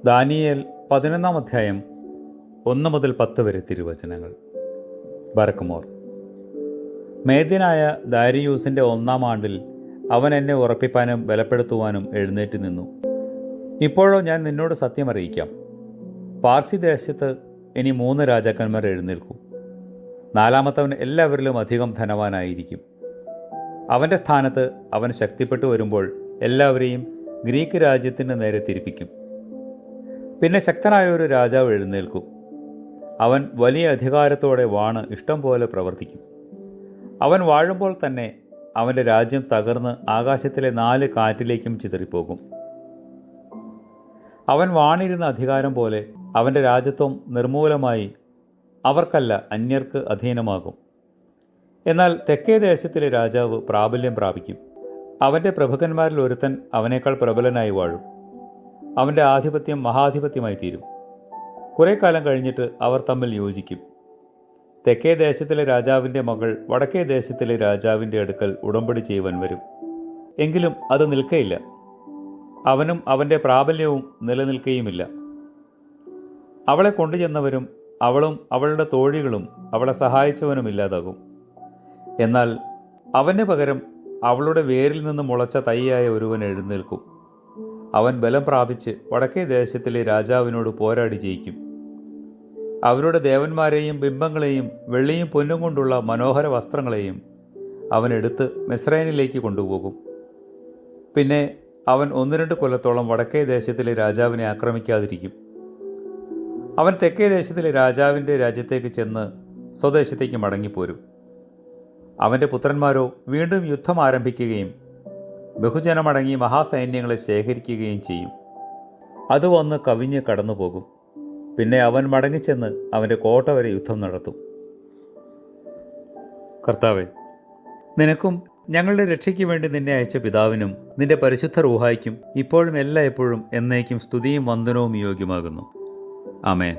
Daniel 11 അധ്യായം 1 മുതൽ 10 വരെ തിരുവചനങ്ങൾ. ബർക്കുമോർ. മേദ്യനായ ദാരിയൂസിൻ്റെ 1-ാം ആണ്ടിൽ അവൻ എന്നെ ഉറപ്പിപ്പാനും ബലപ്പെടുത്തുവാനും എഴുന്നേറ്റ് നിന്നു. ഇപ്പോഴോ ഞാൻ നിന്നോട് സത്യം അറിയിക്കാം. പാർസി ദേശത്ത് ഇനി 3 രാജാക്കന്മാർ എഴുന്നേൽക്കും. 4-മത്തവൻ എല്ലാവരിലും അധികം ധനവാനായിരിക്കും. അവൻ്റെ സ്ഥാനത്ത് അവൻ ശക്തിപ്പെട്ടു വരുമ്പോൾ എല്ലാവരെയും ഗ്രീക്ക് രാജ്യത്തിന് നേരെ തിരിപ്പിക്കും. പിന്നെ ശക്തനായ ഒരു രാജാവ് എഴുന്നേൽക്കും. അവൻ വലിയ അധികാരത്തോടെ വാണ് ഇഷ്ടം പോലെ പ്രവർത്തിക്കും. അവൻ വാഴുമ്പോൾ തന്നെ അവൻ്റെ രാജ്യം തകർന്ന് ആകാശത്തിലെ 4 കാറ്റിലേക്കും ചിതറിപ്പോകും. അവൻ വാണിരുന്ന അധികാരം പോലെ അവൻ്റെ രാജ്യത്വം നിർമൂലമായി അവർക്കല്ല അന്യർക്ക് അധീനമാകും. എന്നാൽ തെക്കേ ദേശത്തിലെ രാജാവ് പ്രാബല്യം പ്രാപിക്കും. അവൻ്റെ പ്രഭുക്കന്മാരിൽ ഒരുത്തൻ അവനേക്കാൾ പ്രബലനായി വാഴും. അവൻ്റെ ആധിപത്യം മഹാധിപത്യമായി തീരും. കുറേ കാലം കഴിഞ്ഞിട്ട് അവർ തമ്മിൽ യോജിക്കും. തെക്കേ ദേശത്തിലെ രാജാവിൻ്റെ മകൾ വടക്കേ ദേശത്തിലെ രാജാവിൻ്റെ അടുക്കൽ ഉടമ്പടി ചെയ്യുവാൻ വരും. എങ്കിലും അത് നിൽക്കയില്ല. അവനും അവൻ്റെ പ്രാബല്യവും നിലനിൽക്കുകയുമില്ല. അവളെ കൊണ്ടുചെന്നവരും അവളും അവളുടെ തോഴികളും അവളെ സഹായിച്ചവനും ഇല്ലാതാകും. എന്നാൽ അവന് പകരം അവളുടെ വേരിൽ നിന്ന് മുളച്ച തൈയായ ഒരുവൻ എഴുന്നേൽക്കും. അവൻ ബലം പ്രാപിച്ച് വടക്കേ ദേശത്തിലെ രാജാവിനോട് പോരാടി ജയിക്കും. അവരുടെ ദേവന്മാരെയും ബിംബങ്ങളെയും വെള്ളിയും പൊന്നും കൊണ്ടുള്ള മനോഹര വസ്ത്രങ്ങളെയും അവൻ എടുത്ത് മിസ്രൈനിലേക്ക് കൊണ്ടുപോകും. പിന്നെ അവൻ 1-2 കൊല്ലത്തോളം വടക്കേ ദേശത്തിലെ രാജാവിനെ ആക്രമിക്കാതിരിക്കും. അവൻ തെക്കേ ദേശത്തിലെ രാജാവിൻ്റെ രാജ്യത്തേക്ക് ചെന്ന് സ്വദേശത്തേക്ക് മടങ്ങിപ്പോരും. അവൻ്റെ പുത്രന്മാരോ വീണ്ടും യുദ്ധം ആരംഭിക്കുകയും ബഹുജനമടങ്ങി മഹാസൈന്യങ്ങളെ ശേഖരിക്കുകയും ചെയ്യും. അത് വന്ന് കവിഞ്ഞ് കടന്നുപോകും. പിന്നെ അവൻ മടങ്ങിച്ചെന്ന് അവൻ്റെ കോട്ട വരെ യുദ്ധം നടത്തും. കർത്താവേ, നിനക്കും ഞങ്ങളുടെ രക്ഷയ്ക്ക് വേണ്ടി നിന്നെ അയച്ച പിതാവിനും നിന്റെ പരിശുദ്ധ റൂഹായ്ക്കും ഇപ്പോഴും എല്ലായ്പ്പോഴും എന്നേക്കും സ്തുതിയും വന്ദനവും യോഗ്യമാകുന്നു. ആമേൻ.